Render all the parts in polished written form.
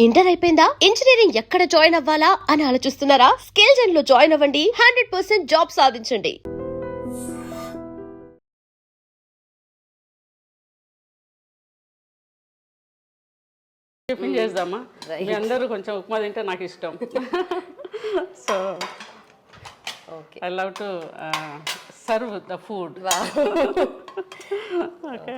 Inter అయిపోయిందా? Engineering ఎక్కడ join అవ్వాలా అని ఆలోచిస్తున్నారా? స్కిల్ జెన్ లో జాయిన్ అవ్వండి, 100% జాబ్ సాధించండి. టిఫిన్ చేద్దామా? మీ అందరూ కొంచెం ఉప్మా తింటే నాకు ఇష్టం. So I love to serve the food. Okay.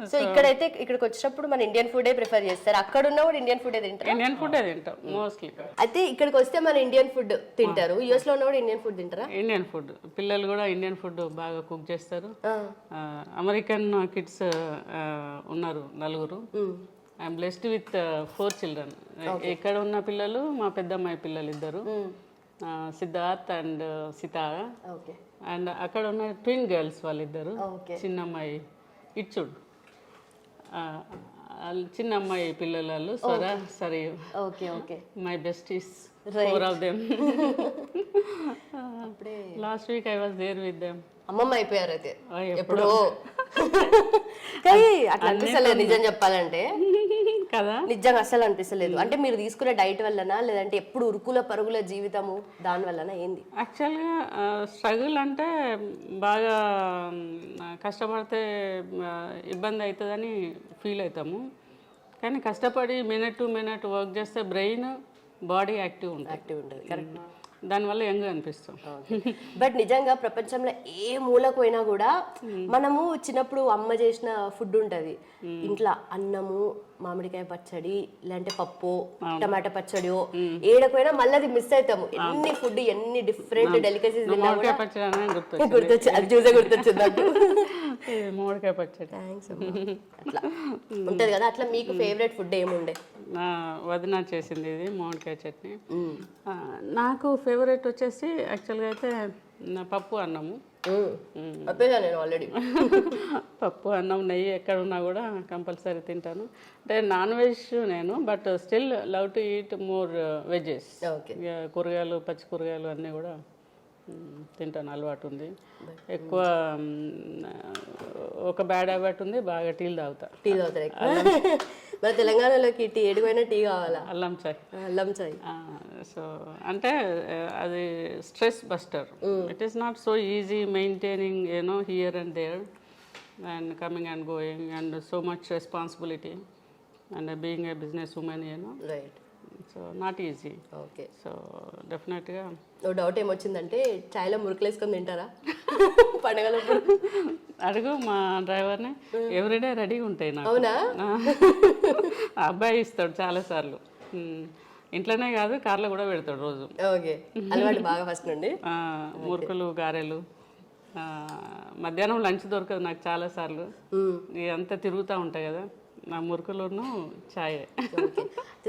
So ఇక్కడికి వచ్చినప్పుడు మన ఇండియన్ ఫుడే ప్రిఫర్ చేస్తారు. అక్కడ ఉన్న కూడా ఇండియన్ ఫుడే తింటారు. ఇండియన్ ఫుడే తింటాం మోస్ట్లీ. అయితే ఇక్కడికి వస్తే మన ఇండియన్ ఫుడ్ తింటారు. యుఎస్ లో ఉన్న కూడా ఇండియన్ ఫుడ్ తింటారా? Indian food. పిల్లలు కూడా ఇండియన్ ఫుడ్ బాగా కుక్ చేస్తారు. అమెరికన్ కిడ్స్ ఉన్నారు 4. I'm blessed with 4 children. ఇక్కడ ఉన్న పిల్లలు మా పెద్దమ్మాయి పిల్లలు 2, సిద్ధార్థ్ అండ్ సితార. అండ్ అక్కడ ఉన్న ట్విన్ గర్ల్స్ వాళ్ళిద్దరు. చిన్నమ్మాయి ఇచ్చుడు, చిన్న అమ్మాయి పిల్లలు స్వర సరే. My best is 4 of them. Last week I was there with them. అమ్మమ్మ అయిపోయారు అయితే ఎప్పుడో. అట్లా అనిపిస్తలేదు నిజం చెప్పాలంటే కదా, నిజంగా అస్సలు అనిపిస్తలేదు. అంటే మీరు తీసుకునే డైట్ వల్లనా, లేదంటే ఎప్పుడు ఉరుకుల పరుగుల జీవితము దాని వల్లనా, ఏంది? యాక్చువల్గా స్ట్రగుల్ అంటే బాగా కష్టపడితే ఇబ్బంది అవుతుందని ఫీల్ అవుతాము. కానీ కష్టపడి మినిట్ టు మినిట్ వర్క్ చేస్తే బ్రెయిన్ బాడీ యాక్టివ్ ఉంటుంది. కరెక్ట్. దానివల్ల యంగ్ అనిపిస్తాం. బట్ నిజంగా ప్రపంచంలో ఏ మూలకు పోయినా కూడా మనము చిన్నప్పుడు అమ్మ చేసిన ఫుడ్ ఉంటది ఇంట్లో, అన్నము, మామిడికాయ పచ్చడి, లేదంటే పప్పు, టమాటా పచ్చడి, ఏడకపోయినా మళ్ళీ అది మిస్ అవుతాము. ఎన్ని ఫుడ్, ఎన్ని డిఫరెంట్ డెలికసీస్ గుర్తొచ్చి అది చూసే గుర్తొచ్చింది నాకు. మామిడికాయ పచ్చడి అట్లా ఉంటది కదా. అట్లా మీకు ఫేవరెట్ ఫుడ్ ఏముండే? వదిన చేసింది ఇది మామిడికాయ చట్నీ. నాకు ఫేవరెట్ వచ్చేసి యాక్చువల్గా అయితే పప్పు అన్నము. నేను ఆల్రెడీ పప్పు అన్నం, నెయ్యి ఎక్కడ ఉన్నా కూడా కంపల్సరీ తింటాను. అంటే నాన్ వెజ్ నేను, but still love to eat more veggies. కూరగాయలు, పచ్చి కూరగాయలు అన్నీ కూడా తింటాను, అలవాటు ఉంది. ఎక్కువ ఒక బ్యాడ్ హ్యాబిట్ ఉంది, బాగా టీలు తాగుతారు. మన తెలంగాణలోకి టీ ఏడిపోయినా టీ కావాలా? అల్లం చాయ్. సో అంటే అది stress buster. It is not so easy maintaining here and there and coming and going and so much responsibility and being a business women right. So not easy. Okay. So డెఫినెట్గా ఓ doubt ఏమొచ్చిందంటే, చాయ్లో మురుకులు వేసుకొని తింటారా పండగలప్పుడు? అడుగు మా డ్రైవర్ని, everyday రెడీగా ఉంటాయి నాకు. అవునా? అబ్బాయి ఇస్తాడు చాలాసార్లు. ఇంట్లోనే కాదు, కార్లో కూడా పెడతాడు రోజు. ఓకే, అలవాటు బాగా ఫస్ట్ నుండి. మురుకులు, గారెలు. మధ్యాహ్నం లంచ్ దొరకదు నాకు చాలాసార్లు, అంతా తిరుగుతూ ఉంటాయి కదా. నా మురుకులను ఛాయే.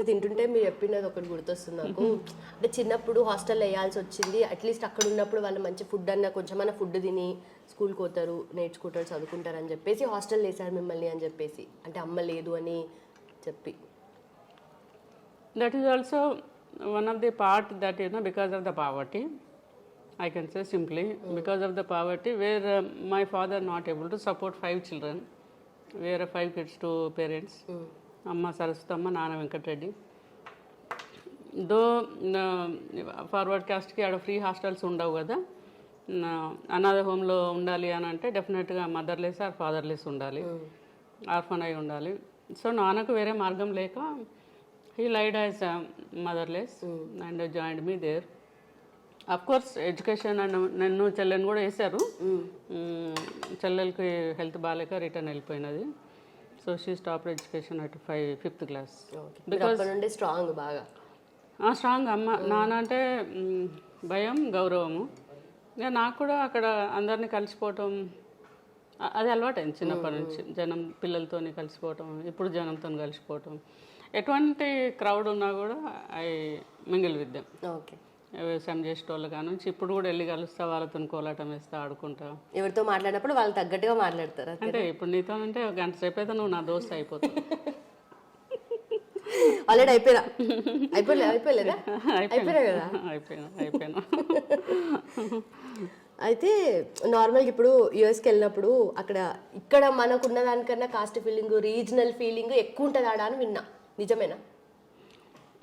తింటుంటే మీరు చెప్పినది ఒకటి గుర్తొస్తుంది నాకు. అంటే చిన్నప్పుడు హాస్టల్లో వేయాల్సి వచ్చింది. అట్లీస్ట్ అక్కడ ఉన్నప్పుడు వాళ్ళు మంచి ఫుడ్ అన్న, కొంచెమన్నా ఫుడ్ తిని స్కూల్కి పోతారు, నేర్చుకుంటారు, చదువుకుంటారు అని చెప్పేసి హాస్టల్ వేసారు మిమ్మల్ని అని చెప్పేసి, అంటే అమ్మ లేదు అని చెప్పి. That is also one of the part that because of the poverty. I can say simply because of the poverty where my father not able to support 5 children. We are 5 kids, 2 parents. Amma Saraswathamma, Nana Venkatreddy. Though forward caste ki ada free hostels undavu kada, another home lo undali ani ante definitely ga motherless or fatherless undali, orphan ayi undali. So nanaku vere margam leka he lied as motherless and joined me there. Of course education and నన్ను చెల్లెని కూడా వేశారు. చెల్లెలకి health బాగాలేక return వెళ్ళిపోయినది. So she stop education at 5th class. Because strong, బాగా strong. అమ్మ నాన్న అంటే భయం, గౌరవము. ఇక నాకు కూడా అక్కడ అందరినీ కలిసిపోవటం అది అలవాటైంది చిన్నప్పటి నుంచి. జనం పిల్లలతో కలిసిపోవటం, ఇప్పుడు జనంతో కలిసిపోవటం. ఎటువంటి క్రౌడ్ ఉన్నా కూడా I mingle with them. Okay. వ్యవసాయం చేసేటోళ్ళు కానుంచి ఇప్పుడు కూడా వెళ్ళి కలుస్తా, వాళ్ళతో కోలాటం వేస్తా, ఆడుకుంటా. ఎవరితో మాట్లాడినప్పుడు వాళ్ళు తగ్గట్టుగా మాట్లాడతారు. అంటే ఇప్పుడు నీతో అంటే ఒక గంట సేపు అయితే నువ్వు నా దోస్త్ అయిపోతావు. ఆల్రెడీ అయిపోలేదా? అయిపోయినా. అయితే నార్మల్గా ఇప్పుడు యూఎస్కి వెళ్ళినప్పుడు ఇక్కడ మనకున్న దానికన్నా కాస్ట్ ఫీలింగ్, రీజనల్ ఫీలింగ్ ఎక్కువ ఉంటుంది ఆడ అని విన్నా, నిజమేనా?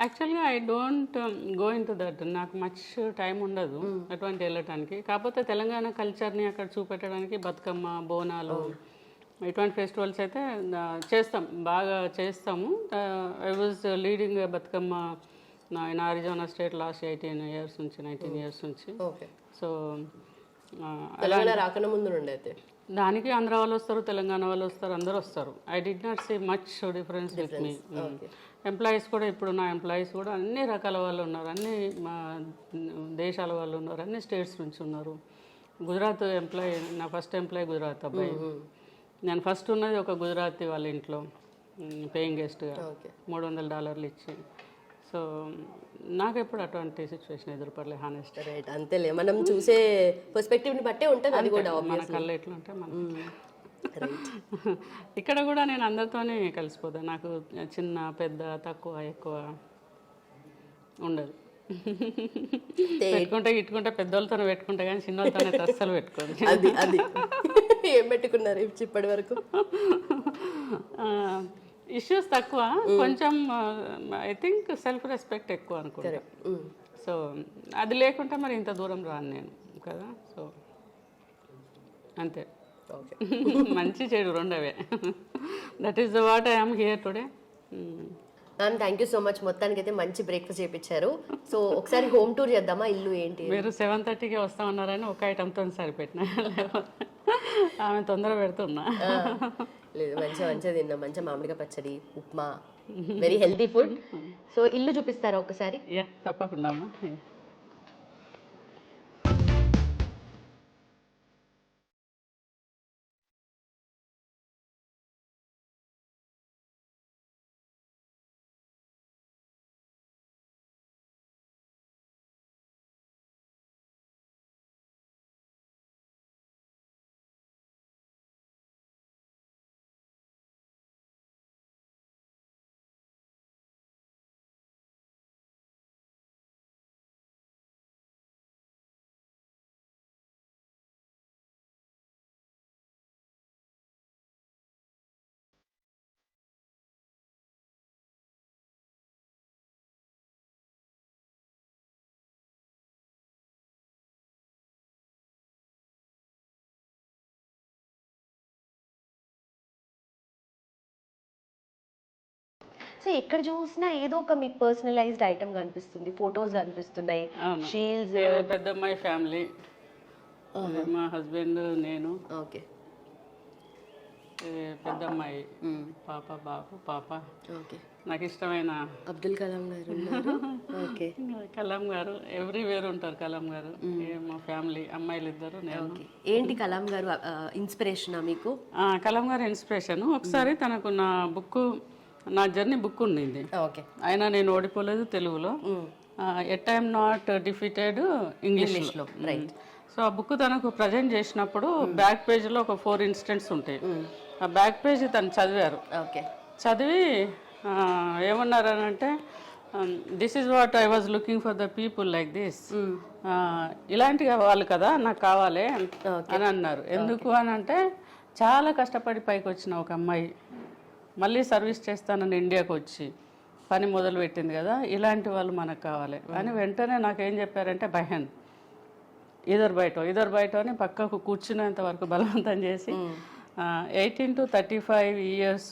యాక్చువల్గా I don't go in to that, నాకు మచ్ టైం ఉండదు అటువంటి వెళ్ళటానికి. కాకపోతే తెలంగాణ కల్చర్ని అక్కడ చూపెట్టడానికి బతుకమ్మ, బోనాలు ఇటువంటి ఫెస్టివల్స్ అయితే చేస్తాం, బాగా చేస్తాము. I was leading Bathukamma in Arizona state last 19 years నుంచి. సో తెలంగాణ రాకన ముందు నుండి అయితే దానికి ఆంధ్ర వాళ్ళు వస్తారు, తెలంగాణ వాళ్ళు వస్తారు, అందరూ వస్తారు. I did not see much difference with me. Employees కూడా ఇప్పుడు నా ఎంప్లాయీస్ కూడా అన్ని రకాల వాళ్ళు ఉన్నారు, అన్ని మా దేశాల వాళ్ళు ఉన్నారు, అన్ని స్టేట్స్ నుంచి ఉన్నారు. గుజరాత్ ఎంప్లాయీ, నా ఫస్ట్ ఎంప్లాయీ గుజరాత్ అబ్బాయి. నేను ఫస్ట్ ఉన్నది ఒక గుజరాతీ వాళ్ళ ఇంట్లో పేయింగ్ గెస్ట్గా $300 ఇచ్చి. సో నాకు ఎప్పుడు అటువంటి సిచ్యువేషన్ ఎదురుపడలే, హానెస్ట్. రైట్, అంతేలే, మనం చూసే పర్స్పెక్టివ్ని బట్టే ఉంటుంది అది కూడా. మన కళ్ళు ఎట్లా ఉంటే మనం ఇక్కడ కూడా నేను అందరితోనే కలిసిపోతాను. నాకు చిన్న పెద్ద తక్కువ ఎక్కువ ఉండదు. పెట్టుకుంటే ఇట్టుకుంటే పెద్దోళ్ళతోనే పెట్టుకుంటా కానీ చిన్నోళ్ళతోనే అస్సలు పెట్టుకోదు. అది అది ఏం పెట్టుకున్నారు ఇప్పటి వరకు? ఇష్యూస్ తక్కువ, కొంచెం ఐ థింక్ సెల్ఫ్ రెస్పెక్ట్ ఎక్కువ అనుకుంటా. సో అది లేకుంటే మరి ఇంత దూరం రాను నేను కదా. సో అంతే, మంచి చెడు రెండవే. That is the what I am here today. Ma'am thank you so much. మొత్తానికి అయితే మంచి బ్రేక్ఫాస్ట్ చేయించారు. సో ఒకసారి హోమ్ టూర్ చేద్దామా? ఇల్లు ఏంటి? మీరు 7:30కి వస్తామన్నారని ఒక ఐటమ్తో సరిపెట్టిన, ఆమె తొందర పెడుతున్నా. లేదు, మంచిగా తిన్నాం. మంచిగా మామిడికాయ పచ్చడి, upma, very healthy food. So ఇల్లు చూపిస్తారా ఒకసారి? తప్పకుండా. సో ఎక్కడ చూసినా ఏదో ఒక మీకు పర్సనలైజ్డ్ ఐటమ్ కనిపిస్తుంది, ఫొటోస్ కనిపిస్తున్నాయి, షీల్డ్స్. పెద్దమ్మాయి ఫ్యామిలీ, మా హస్బెండ్, నేను. ఓకే, పెద్దమ్మాయి పాప, బాబు, పాప. ఓకే, నాకు ఇష్టమైన అబ్దుల్ కలాం గారు. ఓకే, కలాం గారు ఎవ్రీవేర్ ఉంటారు. కలాం గారు మా ఫ్యామిలీ, అమ్మాయిలు ఇద్దరు, నేను. ఏంటి కలాం గారు ఇన్స్పిరేషనా మీకు? కలాం గారు ఇన్స్పిరేషన్. ఒకసారి తనకు నా జర్నీ బుక్ ఉండింది. ఓకే, అయినా నేను ఓడిపోలేదు తెలుగులో. ఎట్ ఐఎమ్ నాట్ డిఫీటెడ్ ఇంగ్లీష్లో. రైట్. సో ఆ బుక్ తనకు ప్రజెంట్ చేసినప్పుడు బ్యాక్ పేజ్లో ఒక 4 ఇన్సిడెంట్స్ ఉంటాయి. ఆ బ్యాక్ పేజ్ తను చదివారు. ఓకే, చదివి ఏమన్నారు అని అంటే, this is what I was looking for the people like this. ఇలాంటి వాళ్ళు కదా నాకు కావాలి అని అన్నారు. ఎందుకు అని అంటే, చాలా కష్టపడి పైకి వచ్చిన ఒక అమ్మాయి మళ్ళీ సర్వీస్ చేస్తానని ఇండియాకి వచ్చి పని మొదలు పెట్టింది కదా, ఇలాంటి వాళ్ళు మనకు కావాలి అని వెంటనే నాకేం చెప్పారంటే, బహన్ ఇద్దరు బయట అని పక్కకు కూర్చునేంత వరకు బలవంతం చేసి 18 to 35 years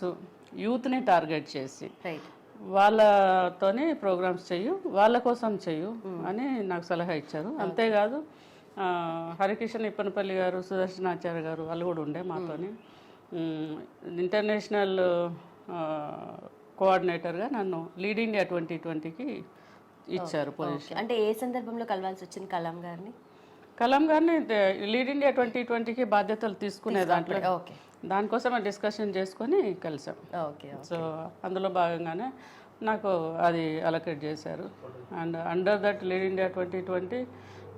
యూత్ని టార్గెట్ చేసి వాళ్ళతోనే ప్రోగ్రామ్స్ చెయ్యు, వాళ్ళ కోసం చెయ్యు అని నాకు సలహా ఇచ్చారు. అంతేకాదు హరికిషన్ ఇప్పనపల్లి గారు, సుదర్శనాచార్య గారు వాళ్ళు కూడా ఉండే మాతోని. ఇంటర్నేషనల్ కోఆర్డినేటర్గా నన్ను లీడ్ ఇండియా 2020కి ఇచ్చారు పొజిషన్. అంటే ఏ సందర్భంలో కలవాల్సి వచ్చింది కలాం గారిని? కలాం గారిని లీడ్ ఇండియా 2020కి బాధ్యతలు తీసుకునే దాంట్లో దానికోసం డిస్కషన్ చేసుకొని కలిసాం. సో అందులో భాగంగానే నాకు అది అలొకేట్ చేశారు. And under that lead India 2020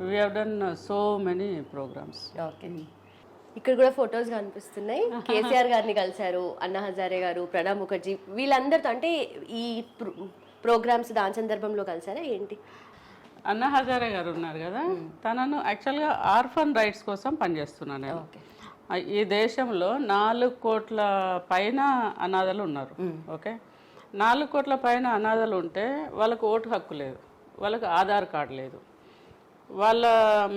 we have done so many programmes. Okay, ఇక్కడ కూడా ఫొటోస్ కనిపిస్తున్నాయి. కేసీఆర్ గారిని కలిశారు, అన్నా హజారే గారు, ప్రణబ్ ముఖర్జీ, వీళ్ళందరితో అంటే ఈ ప్రోగ్రామ్స్ దాని సందర్భంలో కలిసారా ఏంటి? అన్నా హజారే గారు ఉన్నారు కదా, తనను యాక్చువల్గా ఆర్ఫన్ రైట్స్ కోసం పనిచేస్తున్నాను నేను. ఈ దేశంలో 4 కోట్ల పైన అనాథలు ఉన్నారు. ఓకే, 4 కోట్ల పైన అనాథలు ఉంటే వాళ్ళకు ఓటు హక్కు లేదు, వాళ్ళకు ఆధార్ కార్డు లేదు, వాళ్ళ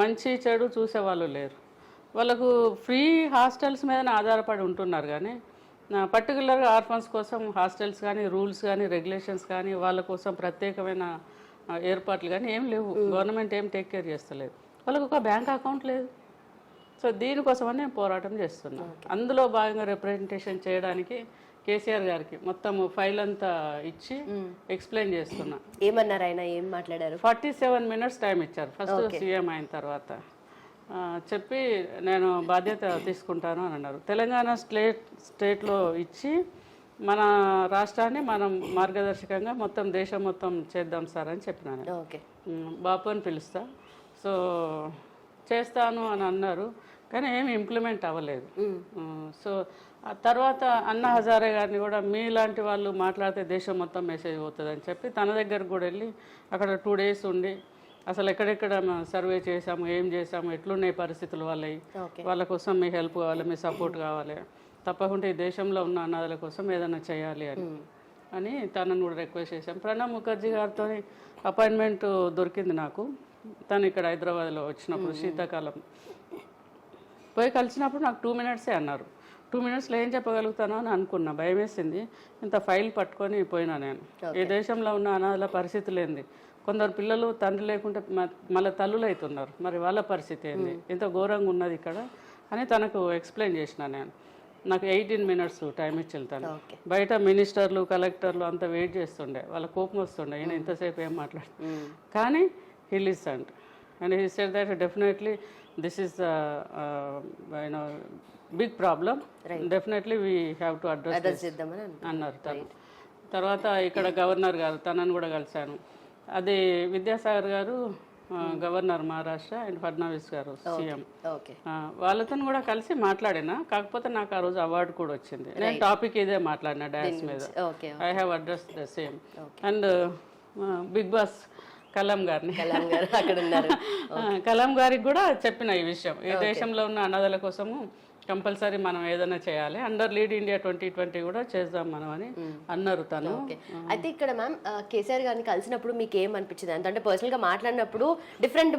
మంచి చెడు చూసేవాళ్ళు లేరు, వాళ్ళకు ఫ్రీ హాస్టల్స్ మీద ఆధారపడి ఉంటున్నారు. కానీ పర్టికులర్గా ఆర్ఫన్స్ కోసం హాస్టల్స్ కానీ రూల్స్ కానీ రెగ్యులేషన్స్ కానీ వాళ్ళ కోసం ప్రత్యేకమైన ఏర్పాట్లు కానీ ఏం లేవు. గవర్నమెంట్ ఏం టేక్ కేర్ చేస్తలేదు. వాళ్ళకు ఒక బ్యాంక్ అకౌంట్ లేదు. సో దీనికోసమని నేను పోరాటం చేస్తున్నాను. అందులో భాగంగా రిప్రజెంటేషన్ చేయడానికి కేసీఆర్ గారికి మొత్తం ఫైల్ అంతా ఇచ్చి ఎక్స్ప్లెయిన్ చేస్తున్నా. ఏమన్నారు ఆయన, ఏం మాట్లాడారు? 47 minutes టైం ఇచ్చారు ఫస్ట్ సీఎం అయిన తర్వాత. చెప్పి నేను బాధ్యత తీసుకుంటాను అని అన్నారు. తెలంగాణ స్టేట్లో ఇచ్చి మన రాష్ట్రాన్ని మనం మార్గదర్శకంగా మొత్తం దేశం మొత్తం చేద్దాం సార్ అని చెప్పినాను. బాపు అని పిలుస్తా, సో చేస్తాను అని అన్నారు. కానీ ఏమి ఇంప్లిమెంట్ అవ్వలేదు. సో ఆ తర్వాత అన్నా హజారే గారిని కూడా మీలాంటి వాళ్ళు మాట్లాడితే దేశం మొత్తం మెసేజ్ పోతుంది అని చెప్పి తన దగ్గరకు కూడా వెళ్ళి అక్కడ 2 days ఉండి అసలు ఎక్కడెక్కడ సర్వే చేసాము, ఏం చేసాము, ఎట్లున్నాయి పరిస్థితులు వాళ్ళవి, వాళ్ళ కోసం మీ హెల్ప్ కావాలి, మీ సపోర్ట్ కావాలి, తప్పకుండా ఈ దేశంలో ఉన్న అనాథల కోసం ఏదైనా చేయాలి అని తనను కూడా రిక్వెస్ట్ చేశాం. ప్రణబ్ ముఖర్జీ గారితో అపాయింట్మెంట్ దొరికింది నాకు. తను ఇక్కడ హైదరాబాద్లో వచ్చినప్పుడు శీతాకాలం పోయి కలిసినప్పుడు నాకు 2 minutes అన్నారు. 2 minutesలో ఏం చెప్పగలుగుతానో అని అనుకున్నా. భయం వేసింది. ఇంత ఫైల్ పట్టుకొని పోయినా నేను. ఈ దేశంలో ఉన్న అనాథల పరిస్థితులు ఏంది, కొందరు పిల్లలు తండ్రి లేకుంటే మళ్ళీ తల్లులు అవుతున్నారు, మరి వాళ్ళ పరిస్థితి ఏంది, ఎంత ఘోరంగా ఉన్నది ఇక్కడ అని తనకు ఎక్స్ప్లెయిన్ చేసిన నేను. నాకు 18 minutes టైం ఇచ్చి వెళ్తాను. బయట మినిస్టర్లు కలెక్టర్లు అంతా వెయిట్ చేస్తుండే, వాళ్ళ కోపం వస్తుండే, ఈయన ఇంతసేపు ఏం మాట్లాడుతుంది. కానీ he listened and he said that definitely this is big problem, definitely we have to address this అన్నారు తను. తర్వాత ఇక్కడ గవర్నర్ గారు తనను కూడా కలిశాను. అది విద్యాసాగర్ గారు గవర్నర్ మహారాష్ట్ర అండ్ ఫడ్నవీస్ గారు సీఎం, వాళ్ళతో కూడా కలిసి మాట్లాడినా. కాకపోతే నాకు ఆ రోజు అవార్డు కూడా వచ్చింది. నేను టాపిక్ ఇదే మాట్లాడినా డాన్స్ మీద. I have address the same. And big boss Kalam గారిని కలాం గారికి కూడా చెప్పిన ఈ విషయం. ఈ దేశంలో ఉన్న అనాథల కోసము కంపల్సరీ మనం ఏదైనా చేయాలి, అండర్ లీడ్ ఇండియా 2020 కూడా చేద్దాం మనం అని అన్నారు తను. అయితే ఇక్కడ మ్యామ్ కేసీఆర్ గారిని కలిసినప్పుడు మీకు ఏమనిపించింది? అంటే పర్సనల్ గా మాట్లాడినప్పుడు డిఫరెంట్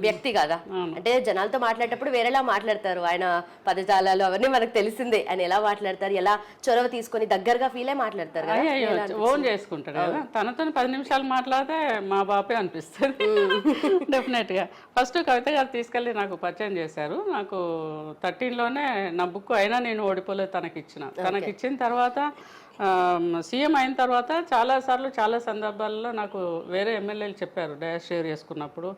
వ్యక్తి కదా, అంటే జనాలతో మాట్లాడేటప్పుడు వేరేలా మాట్లాడతారు. ఆయన పదజాలాలు అవన్నీ మనకు తెలిసిందే. ఆయన ఎలా మాట్లాడతారు, ఎలా చొరవ తీసుకొని దగ్గరగా ఫీల్ అయి మాట్లాడతారు, ఓన్ చేసుకుంటారు కదా. తనతో 10 నిమిషాలు మాట్లాడితే మా బాపే అనిపిస్తుంది డెఫినెట్ గా. ఫస్ట్ కవిత గారు తీసుకెళ్ళి నాకు పరిచయం చేశారు. నాకు 13లోనే నా బుక్ అయినా నేను ఓడిపోలేదు తనకిచ్చిన తర్వాత సీఎం అయిన తర్వాత చాలాసార్లు చాలా సందర్భాల్లో నాకు వేరే ఎమ్మెల్యేలు చెప్పారు, డయాస్ షేర్ చేసుకున్నప్పుడు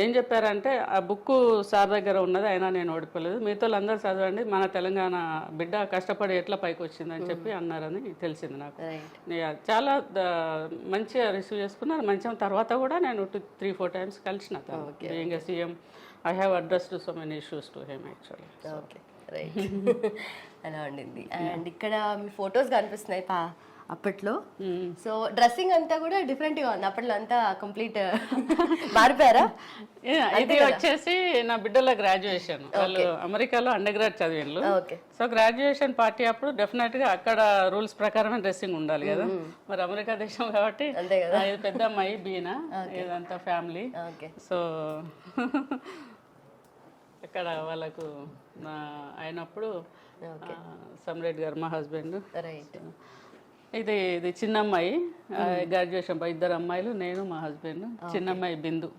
ఏం చెప్పారంటే ఆ బుక్ సార్ దగ్గర ఉన్నది అయినా నేను ఓడిపోలేదు, మీతో అందరూ చదవండి, మన తెలంగాణ బిడ్డ కష్టపడి ఎట్లా పైకి వచ్చిందని చెప్పి అన్నారని తెలిసింది నాకు. చాలా మంచిగా రిసీవ్ చేసుకున్నారు. మంచిగా తర్వాత కూడా నేను 3-4 times కలిసిన being CM. I have addressed so many issues to him actually. Okay, right. అలా ఉండింది. అండ్ ఇక్కడ మీ ఫొటోస్ కనిపిస్తున్నాయి అప్పట్లో. సో డ్రెస్సింగ్ అంతా కూడా డిఫరెంట్ గా ఉంది. అప్పట్లో అంతా కంప్లీట్ మారిపోయారా? ఇది వచ్చేసి నా బిడ్డల గ్రాడ్యుయేషన్. వాళ్ళు అమెరికాలో అండర్ గ్రాడ్ చదివిండ్రు. సో గ్రాడ్యుయేషన్ పార్టీ అప్పుడు డెఫినెట్ గా అక్కడ రూల్స్ ప్రకారమే డ్రెస్సింగ్ ఉండాలి కదా. మరి అమెరికా దేశం కాబట్టి ఇది పెద్ద అమ్మాయి బీనా, ఇదంతా ఫ్యామిలీ. సో ఇక్కడ వాళ్ళకు అయినప్పుడు సమ్రెడ్ గారు మా హస్బెండ్. ఇది చిన్న అమ్మాయి గ్రాడ్యుయేషన్, 2 అమ్మాయిలు, నేను మా హస్బెండ్. చిన్న అమ్మాయి బిందు.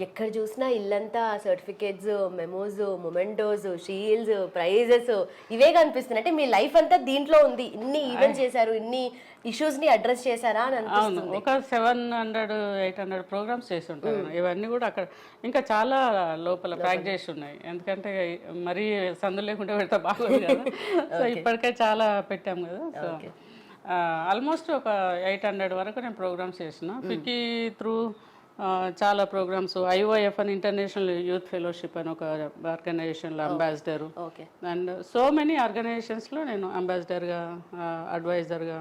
ఎక్కడ చూసినా ఇల్లంతా certificates, memos, mementos, shields, prizes ఇవే కనిపిస్తున్నాయి. అంటే మీ లైఫ్ అంతా దీంట్లో ఉంది. ఇన్ని ఈవెంట్స్ చేశారు, ఇన్ని ఇష్యూస్ ని అడ్రస్ చేశారా అని అనిపిస్తుంది. ఒక 700-800 ప్రోగ్రామ్స్ చేసి ఉంటారు. ఇవన్నీ కూడా అక్కడ ఇంకా చాలా లోపల ప్యాక్ చేసి ఉన్నాయి. ఎందుకంటే మరీ సందులు లేకుంటే పెడితే బాగుంది కదా. సో ఇప్పటికే చాలా పెట్టాం కదా. సో ఆల్మోస్ట్ ఒక 800 వరకు నేను ప్రోగ్రామ్స్ చేసిన. ఫికీ త్రూ చాలా ప్రోగ్రామ్స్. IOF అని ఇంటర్నేషనల్ యూత్ ఫెలోషిప్ అని ఒక ఆర్గనైజేషన్లో అంబాసిడరు. అండ్ సో మెనీ ఆర్గనైజేషన్స్లో నేను అంబాసిడర్గా, అడ్వైజర్గా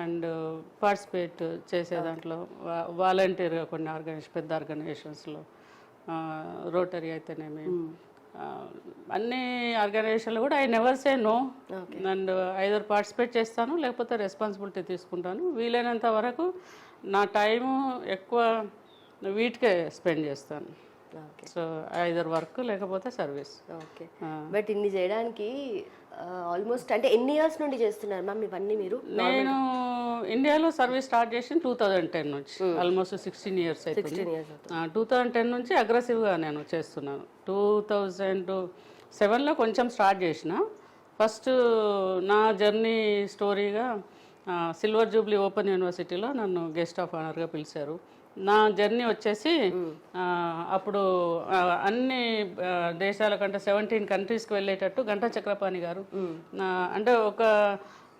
అండ్ పార్టిసిపేట్ చేసే దాంట్లో వాలంటీర్గా కొన్ని పెద్ద ఆర్గనైజేషన్స్లో, రోటరీ అయితేనేమి, అన్ని ఆర్గనైజేషన్లు కూడా I never say no, and either participate చేస్తాను లేకపోతే రెస్పాన్సిబిలిటీ తీసుకుంటాను. వీలైనంత వరకు నా టైము ఎక్కువ వీటికే స్పెండ్ చేస్తాను. సో ఐదర్ వర్క్ లేకపోతే సర్వీస్. ఓకే, బట్ ఇన్ని చేయడానికి ఆల్మోస్ట్ అంటే ఎన్ని ఇయర్స్ నుండి చేస్తున్నారు మ్యామ్ ఇవన్నీ మీరు? నేను ఇండియాలో సర్వీస్ స్టార్ట్ చేసి 2010 నుంచి, ఆల్మోస్ట్ 16 ఇయర్స్ అవుతుంది. 2010 నుంచి అగ్రెసివ్గా నేను చేస్తున్నాను. 2007లో కొంచెం స్టార్ట్ చేసిన. ఫస్ట్ నా జర్నీ స్టోరీగా సిల్వర్ జూబ్లీ ఓపెన్ యూనివర్సిటీలో నన్ను గెస్ట్ ఆఫ్ ఆనర్గా పిలిచారు. నా జర్నీ వచ్చేసి అప్పుడు అన్ని దేశాల కంటే 17 కంట్రీస్కి వెళ్ళేటట్టు గంటా చక్రపాణి గారు, అంటే ఒక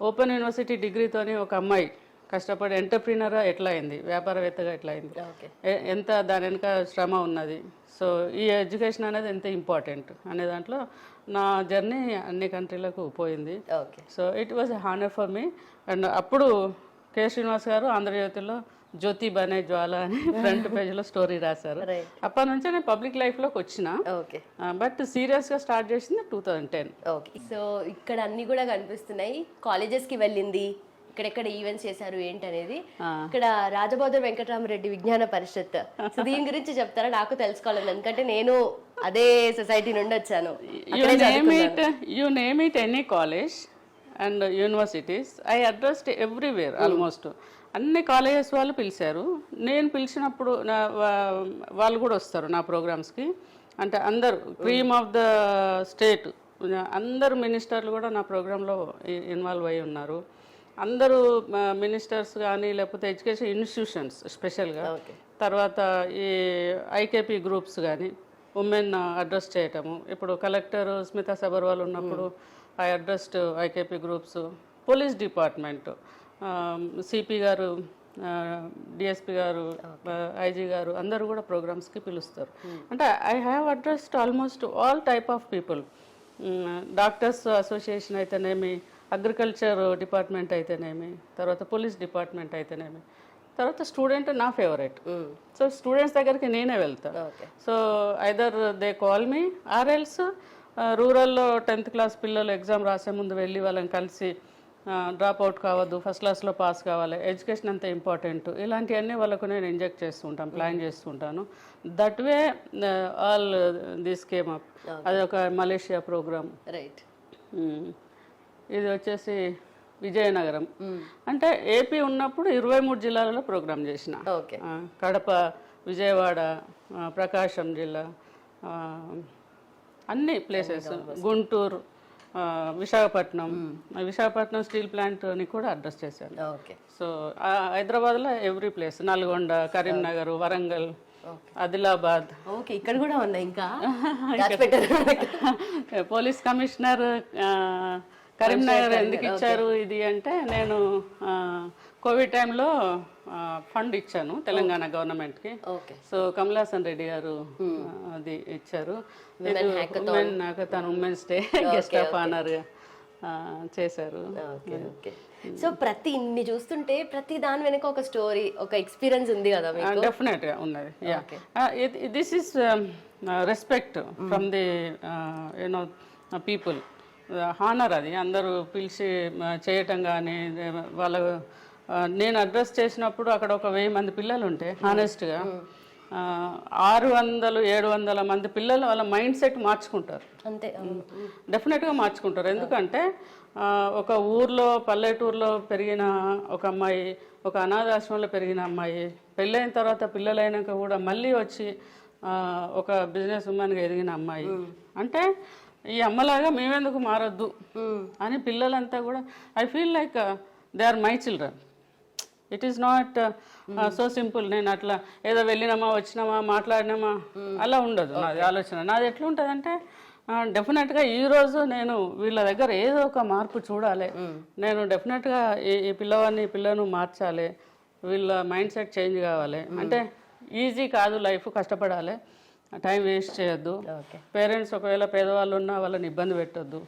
ఓపెన్ యూనివర్సిటీ డిగ్రీతోని ఒక అమ్మాయి కష్టపడి ఎంటర్ప్రీనర్గా ఎట్లా అయింది, వ్యాపారవేత్తగా ఎట్లా అయింది, ఎంత దాని వెనుక శ్రమ ఉన్నది, సో ఈ ఎడ్యుకేషన్ అనేది ఎంత ఇంపార్టెంట్ అనే దాంట్లో నా జర్నీ అన్ని కంట్రీలకు పోయింది. So it was a honour for me. And అప్పుడు కె శ్రీనివాస్ గారు ఆంధ్రజ్యోతిలో జ్యోతి బనే జ్వాల అని ఫ్రంట్ పేజ్లో స్టోరీ రాశారు. అప్పటి నుంచే నేను పబ్లిక్ లైఫ్లోకి వచ్చిన, బట్ సీరియస్గా స్టార్ట్ చేసింది 2010. ఓకే, సో ఇక్కడ అన్ని కూడా కనిపిస్తున్నాయి. కాలేజెస్కి వెళ్ళింది, ఇక్కడెక్కడ ఈవెంట్స్ చేశారు ఏంటనేది. ఇక్కడ రాజబౌదర్ వెంకటరామరెడ్డి విజ్ఞాన పరిషత్, సో దీని గురించి చెప్తారా? నాకు తెలుసుకోవాలి, ఎందుకంటే నేను అదే సొసైటీ నుండి వచ్చాను. You name it any college and universities, I addressed everywhere. Almost అన్ని కాలేజెస్ వాళ్ళు పిలిచారు. నేను పిలిచినప్పుడు వాళ్ళు కూడా వస్తారు నా ప్రోగ్రామ్స్కి. అంటే అందరు క్రీమ్ ఆఫ్ ద స్టేట్, అందరు మినిస్టర్లు కూడా నా ప్రోగ్రాంలో ఇన్వాల్వ్ అయి ఉన్నారు. అందరూ మినిస్టర్స్ కానీ లేకపోతే ఎడ్యుకేషన్ ఇన్స్టిట్యూషన్స్ స్పెషల్గా, తర్వాత ఈ ఐకేపీ గ్రూప్స్ కానీ ఉమెన్ అడ్రస్ చేయటము. ఇప్పుడు కలెక్టర్ స్మితా సబర్వాల్ ఉన్నప్పుడు I addressed IKP groups, police department, CP గారు, డిఎస్పి గారు, ఐజీ గారు అందరూ కూడా ప్రోగ్రామ్స్కి పిలుస్తారు. అంటే I have addressed almost all type of people. Doctors association అయితేనేమి, అగ్రికల్చర్ డిపార్ట్మెంట్ అయితేనేమి, తర్వాత పోలీస్ డిపార్ట్మెంట్ అయితేనేమి, తర్వాత స్టూడెంట్ నా ఫేవరెట్. సో స్టూడెంట్స్ దగ్గరికి నేనే వెళ్తాను. So either they call me or else రూరల్లో 10th క్లాస్ పిల్లలు ఎగ్జామ్ రాసే ముందు వెళ్ళి వాళ్ళని కలిసి డ్రాప్ అవుట్ కావద్దు, ఫస్ట్ క్లాస్లో పాస్ కావాలి, ఎడ్యుకేషన్ అంత ఇంపార్టెంట్, ఇలాంటివన్నీ వాళ్ళకు నేను ఇంజెక్ట్ చేస్తుంటాను, ప్లాన్ చేస్తుంటాను. That way all this came up. అది ఒక మలేషియా ప్రోగ్రామ్. రైట్. ఇది వచ్చేసి విజయనగరం. అంటే ఏపీ ఉన్నప్పుడు 23 జిల్లాలలో ప్రోగ్రామ్ చేసిన. కడప, విజయవాడ, ప్రకాశం జిల్లా, అన్ని ప్లేసెస్, గుంటూరు, విశాఖపట్నం స్టీల్ ప్లాంట్ని కూడా అడ్రస్ చేశాను. సో హైదరాబాద్లో every place, Nalgonda, Karimnagar, Warangal, Adilabad. Okay, ఇక్కడ కూడా ఉన్నాయి. ఇంకా పోలీస్ కమిషనర్ కరీంనగర్ ఎందుకు ఇచ్చారు ఇది అంటే, నేను కోవిడ్ టైంలో ఫండ్ ఇచ్చాను తెలంగాణ గవర్నమెంట్కి. సో కమలాసన్ రెడ్డి గారు అది ఇచ్చారు. Women's day guest of honour చేశారు. సో ప్రతి ఇన్ని చూస్తుంటే ప్రతి దాని వెనక ఒక స్టోరీ, ఒక ఎక్స్పీరియన్స్ ఉంది కదా? డెఫినెట్గా ఉన్నది. This is respect from the you know people, honour. అది అందరూ పిలిచి చేయటం కానీ, వాళ్ళ నేను అడ్రస్ చేసినప్పుడు అక్కడ ఒక 1000 మంది పిల్లలు ఉంటే హానెస్ట్గా 600-700 మంది పిల్లలు వాళ్ళ మైండ్ సెట్ మార్చుకుంటారు. అంతే, డెఫినెట్గా మార్చుకుంటారు. ఎందుకంటే ఒక ఊర్లో, పల్లెటూరులో పెరిగిన ఒక అమ్మాయి, ఒక అనాథాశ్రమంలో పెరిగిన అమ్మాయి, పెళ్ళైన తర్వాత పిల్లలైనాక కూడా మళ్ళీ వచ్చి ఒక బిజినెస్ ఉమెన్గా ఎదిగిన అమ్మాయి, అంటే ఈ అమ్మలాగా మేమెందుకు మారొద్దు అని పిల్లలంతా కూడా, I feel like they are my children. It is not so simple. నేను అట్లా ఏదో వెళ్ళినామా, వచ్చినామా, మాట్లాడినామా అలా ఉండదు నాది ఆలోచన. నాది ఎట్లుంటుందంటే, డెఫినెట్గా ఈరోజు నేను వీళ్ళ దగ్గర ఏదో ఒక మార్పు చూడాలి, నేను డెఫినెట్గా ఈ పిల్లను మార్చాలి, వీళ్ళ మైండ్ సెట్ చేంజ్ కావాలి. అంటే ఈజీ కాదు లైఫ్, కష్టపడాలి, టైం వేస్ట్ చేయొద్దు. పేరెంట్స్ ఒకవేళ పేదవాళ్ళు ఉన్నా వాళ్ళని ఇబ్బంది పెట్టొద్దు.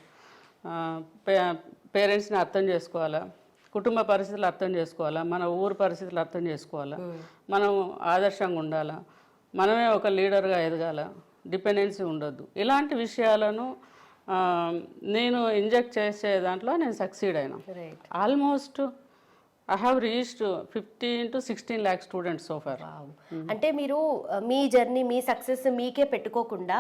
పేరెంట్స్ని అర్థం చేసుకోవాలా, కుటుంబ పరిస్థితులు అర్థం చేసుకోవాలా, మన ఊరు పరిస్థితులు అర్థం చేసుకోవాలా, మనం ఆదర్శంగా ఉండాలా, మనమే ఒక లీడర్గా ఎదగాల. డిపెండెన్సీ ఉండొద్దు. ఇలాంటి విషయాలను నేను ఇంజెక్ట్ చేసే దాంట్లో నేను సక్సీడ్ అయినా. Right. Almost I have reached 15 to 16 lakh students so far. అంటే మీరు మీ జర్నీ, మీ సక్సెస్ మీకే పెట్టుకోకుండా,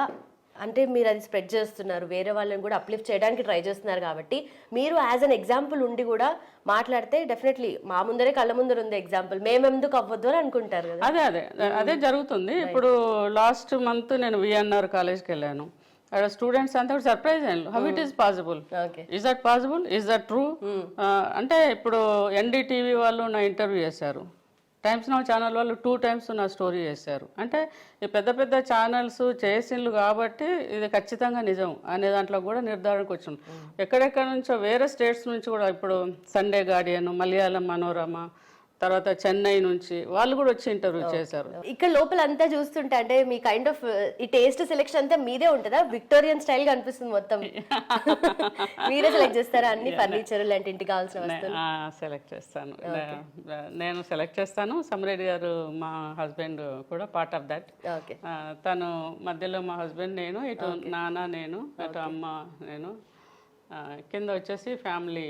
అంటే మీరు అది స్ప్రెడ్ చేస్తున్నారు, వేరే వాళ్ళని కూడా అప్లిఫ్ట్ చేయడానికి ట్రై చేస్తున్నారు కాబట్టి మీరు యాజ్ అన్ ఎగ్జాంపుల్ ఉండి కూడా మాట్లాడితే డెఫినెట్లీ మా ముందరే కళ్ళ ముందర ఉంది ఎగ్జాంపుల్, మేమెందుకు అవ్వద్దు అని అనుకుంటారు కదా. అదే జరుగుతుంది. ఇప్పుడు లాస్ట్ మంత్ నేను విఎన్ఆర్ కాలేజ్కి వెళ్ళాను. అక్కడ స్టూడెంట్స్ అంతా సర్ప్రైజ్ అయ్యారు. How it is possible, is that possible, is that true అంటే ఇప్పుడు ఎన్డీటీవీ వాళ్ళు నా ఇంటర్వ్యూ చేశారు, టైమ్స్ నౌ ఛానల్ వాళ్ళు 2 times నా స్టోరీ చేశారు. అంటే ఈ పెద్ద పెద్ద ఛానల్స్ చేసిండ్రు కాబట్టి ఇది ఖచ్చితంగా నిజం అనే దాంట్లో కూడా నిర్ధారణకు వచ్చింది. ఎక్కడెక్కడ నుంచో వేరే స్టేట్స్ నుంచి కూడా, ఇప్పుడు సండే గార్డియన్, మలయాళం మనోరమ, తర్వాత చెన్నై నుంచి వాళ్ళు కూడా వచ్చి ఇంటర్వ్యూ చేశారు. ఇక్కడ లోపల అంతా చూస్తుంటే అంటే మీ కైండ్ ఆఫ్ ఈ టేస్ట్ సెలెక్షన్ అంతా మీదే ఉంటుందా? విక్టోరియన్ స్టైల్ గా అనిపిస్తుంది మొత్తం. మీరే సెలెక్ట్ చేస్తారా అన్ని ఫర్నిచర్ లాంటి ఇంటికి కావాల్సిన వస్తువులు? సెలెక్ట్ చేస్తాను, నేను సెలెక్ట్ చేస్తాను. సమ్రెడ్డి గారు మా హస్బెండ్ కూడా పార్ట్ ఆఫ్ దట్. తను మధ్యలో మా హస్బెండ్, నేను ఇటు నాన్న, నేను ఇటు అమ్మ, నేను కింద వచ్చేసి ఫ్యామిలీ.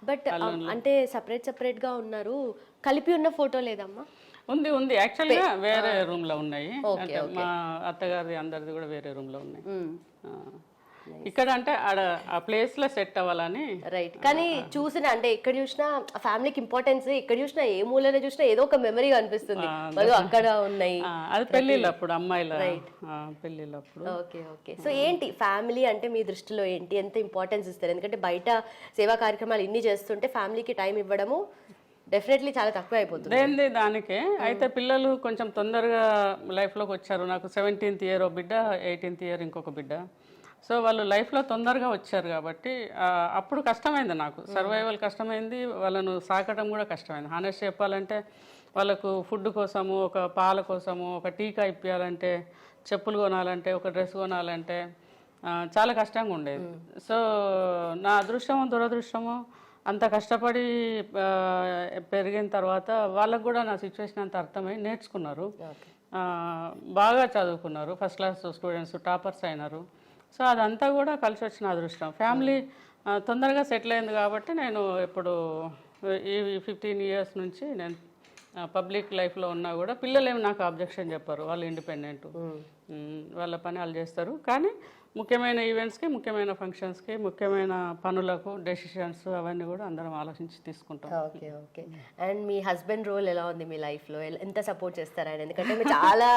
బట్ అంటే సపరేట్ గా ఉన్నారు, కలిపి ఉన్న ఫోటో లేదమ్మా? ఉంది యాక్చువల్గా వేరే రూమ్ లో ఉన్నాయి. అంటే మా అత్తగారిది అందరిది కూడా వేరే రూమ్ లో ఉన్నాయి. ఇక్కడ అంటే ఆడ ఆ ప్లేస్ లో సెట్ అవ్వాలని. రైట్. కానీ చూసిన అంటే ఎక్కడ చూసినా ఫ్యామిలీకి ఇంపార్టెన్స్, ఎక్కడ చూసినా ఏ మూలలో చూసినా ఏదో ఒక మెమరీ అనిపిస్తుంది. అక్కడ ఉన్నాయి. అది పెళ్లిళ్ళప్పుడు, అమ్మాయిల పెళ్లిళ్ళప్పుడు. ఓకే. సో ఏంటి ఫ్యామిలీ అంటే మీ దృష్టిలో ఏంటి, ఎంత ఇంపార్టెన్స్ ఇస్తారు? ఎందుకంటే బయట సేవా కార్యక్రమాలు ఇన్ని చేస్తుంటే ఫ్యామిలీకి టైం ఇవ్వడము డెఫినెట్లీ చాలా తక్కువ అయిపోతుంది. దానికే అయితే పిల్లలు కొంచెం తొందరగా లైఫ్లోకి వచ్చారు. నాకు 17th year ఓ బిడ్డ, 18th year ఇంకొక బిడ్డ. సో వాళ్ళు లైఫ్లో తొందరగా వచ్చారు కాబట్టి అప్పుడు కష్టమైంది నాకు, సర్వైవల్ కష్టమైంది, వాళ్ళను సాకడం కూడా కష్టమైంది. హానెస్ట్ చెప్పాలంటే వాళ్ళకు ఫుడ్ కోసము, ఒక పాల కోసము, ఒక టీకా ఇప్పించాలంటే, చెప్పులు కొనాలంటే, ఒక డ్రెస్ కొనాలంటే చాలా కష్టంగా ఉండేది. సో నా అదృష్టమో దురదృష్టమో అంత కష్టపడి పెరిగిన తర్వాత వాళ్ళకు కూడా నా సిచ్యువేషన్ అంత అర్థమై నేర్చుకున్నారు, బాగా చదువుకున్నారు, ఫస్ట్ క్లాస్ స్టూడెంట్స్ టాపర్స్ అయినారు. సో అదంతా కూడా కలిసి వచ్చిన అదృష్టం. ఫ్యామిలీ తొందరగా సెటిల్ అయింది కాబట్టి నేను ఇప్పుడు ఈ 15 years నుంచి నేను పబ్లిక్ లైఫ్లో ఉన్నా కూడా పిల్లలు ఏమి నాకు అబ్జెక్షన్ చెప్పారు. వాళ్ళు ఇండిపెండెంట్, వాళ్ళ పని వాళ్ళు చేస్తారు. కానీ ముఖ్యమైన ఈవెంట్స్కి, ముఖ్యమైన ఫంక్షన్స్కి, ముఖ్యమైన పనులకు డెసిషన్స్ అవన్నీ కూడా అందరం ఆలోచించి తీసుకుంటాం. ఓకే. అండ్ మీ హస్బెండ్ రోల్ ఎలా ఉంది మీ లైఫ్లో? ఎంత సపోర్ట్ చేస్తారు ఆయన? ఎందుకంటే మీరు చాలా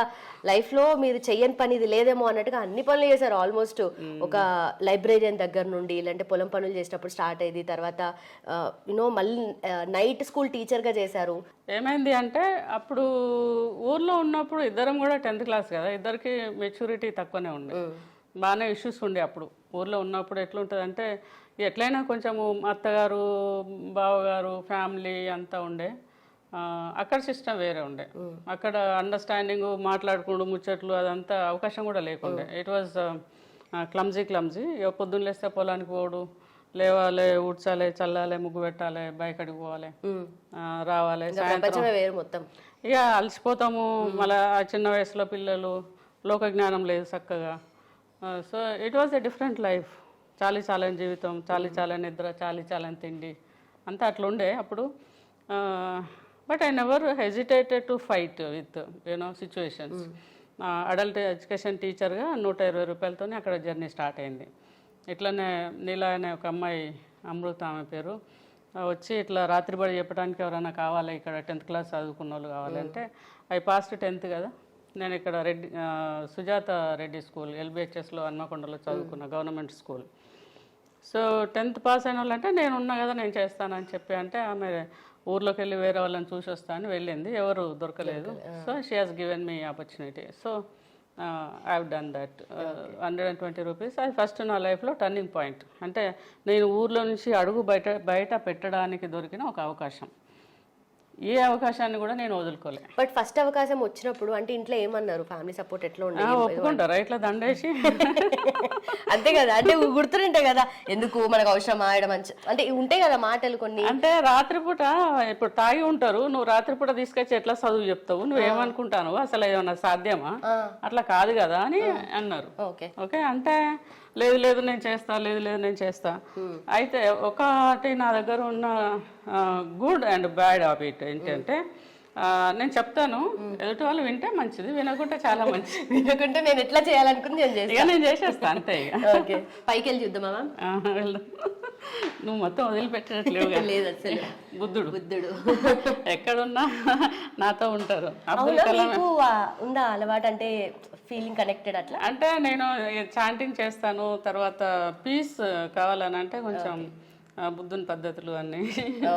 లైఫ్లో మీరు చెయ్యని పని ఇది లేదేమో అన్నట్టుగా అన్ని పనులు చేశారు ఆల్మోస్ట్. ఒక లైబ్రేరియన్ దగ్గర నుండి, ఇలాంటి పొలం పనులు చేసేటప్పుడు స్టార్ట్ అయ్యింది, తర్వాత మళ్ళీ నైట్ స్కూల్ టీచర్గా చేశారు. ఏమైంది అంటే అప్పుడు ఊర్లో ఉన్నప్పుడు ఇద్దరం కూడా 10th class కదా, ఇద్దరికి మెచ్యూరిటీ తక్కువనే ఉండే, బాగానే ఇష్యూస్ ఉండే. అప్పుడు ఊర్లో ఉన్నప్పుడు ఎట్లుంటుంది అంటే ఎట్లయినా కొంచెము అత్తగారు, బావగారు, ఫ్యామిలీ అంతా ఉండే. అక్కడ సిస్టమ్ వేరే ఉండే. అక్కడ అండర్స్టాండింగ్, మాట్లాడుకుంటూ ముచ్చట్లు అదంతా అవకాశం కూడా లేకుండే. It was clumsy. పొద్దున్న లేస్తే పొలానికి పోడు, లేవాలి, ఊడ్చాలి, చల్లాలి, ముగ్గు పెట్టాలి, బయకడికి పోవాలి, రావాలి, మొత్తం ఇక అలసిపోతాము. మళ్ళీ ఆ చిన్న వయసులో పిల్లలు, లోక జ్ఞానం లేదు చక్కగా. So it was a different life. చాలని జీవితం, చాలని నిద్ర, చాలని తిండి అంతా అట్లా ఉండే అప్పుడు. But I never hesitated to fight with situations. Adult education టీచర్గా 120 రూపాయలతో అక్కడ జర్నీ స్టార్ట్ అయింది. ఇట్లనే నీలా అనే ఒక అమ్మాయి, అమృత ఆమె పేరు, వచ్చి ఇట్లా రాత్రిబడి చెప్పడానికి ఎవరైనా కావాలి, ఇక్కడ 10th class చదువుకున్న వాళ్ళు కావాలంటే ఐ పాస్ట్ 10th కదా. నేను ఇక్కడ సుజాత రెడ్డి స్కూల్ LBHSలో హన్మకొండలో చదువుకున్న government school. So 10th pass అయిన వాళ్ళు అంటే నేను ఉన్నా కదా, నేను చేస్తానని చెప్పి అంటే ఆమె ఊర్లోకి వెళ్ళి వేరే వాళ్ళని చూసి వస్తా అని వెళ్ళింది. ఎవరు దొరకలేదు. So she has given me opportunity. So I have done that. 120 rupees. అది ఫస్ట్ నా లైఫ్లో టర్నింగ్ పాయింట్. అంటే నేను ఊర్లో నుంచి అడుగు బయట పెట్టడానికి దొరికిన ఒక అవకాశం. ఏ అవకాశాన్ని కూడా నేను వదులుకోలే. బట్ ఫస్ట్ అవకాశం వచ్చినప్పుడు అంటే ఇంట్లో ఏమన్నారు, ఫ్యామిలీ సపోర్ట్ ఎట్లా ఉండేది? ఒప్పుకుంటారా ఇట్లా దండేసి? అంతే కదా, అంటే గుర్తుంటాయి కదా, ఎందుకు మనకు అవసరమా ఆడ మంచి అంటే ఉంటాయి కదా మాటలు కొన్ని. అంటే రాత్రిపూట ఇప్పుడు తాగి ఉంటారు, నువ్వు రాత్రిపూట తీసుకొచ్చి ఎట్లా చదువు చెప్తావు, నువ్వేమనుకుంటాను, అసలు ఏమన్నా సాధ్యమా, అట్లా కాదు కదా అని అన్నారు. ఓకే అంటే లేదు లేదు నేను చేస్తా, లేదు లేదు నేను చేస్తా. అయితే ఒకటి నా దగ్గర ఉన్న గుడ్ అండ్ బ్యాడ్ హ్యాబిట్ ఏంటంటే నేను చెప్తాను, ఎదుటి వాళ్ళు వింటే మంచిది, వినకుంటే చాలా మంచిది. వినకుంటే నేను ఎట్లా చేయాలనుకుని నేను చేసేస్తా అంతే. ఇక పైకి వెళ్ళి చూద్దామా? వెళ్దాం. నువ్వు మొత్తం వదిలిపెట్టట్లేవు. లేదు అసలు. బుద్ధుడు బుద్ధుడు ఎక్కడున్నా నాతో ఉంటారు. ఉందా అలవాటు అంటే ఫీలింగ్ కనెక్టెడ్ అట్లా? అంటే నేను చాంటింగ్ చేస్తాను, తర్వాత పీస్ కావాలని అంటే కొంచెం బుద్ధుని పద్ధతులు అన్ని.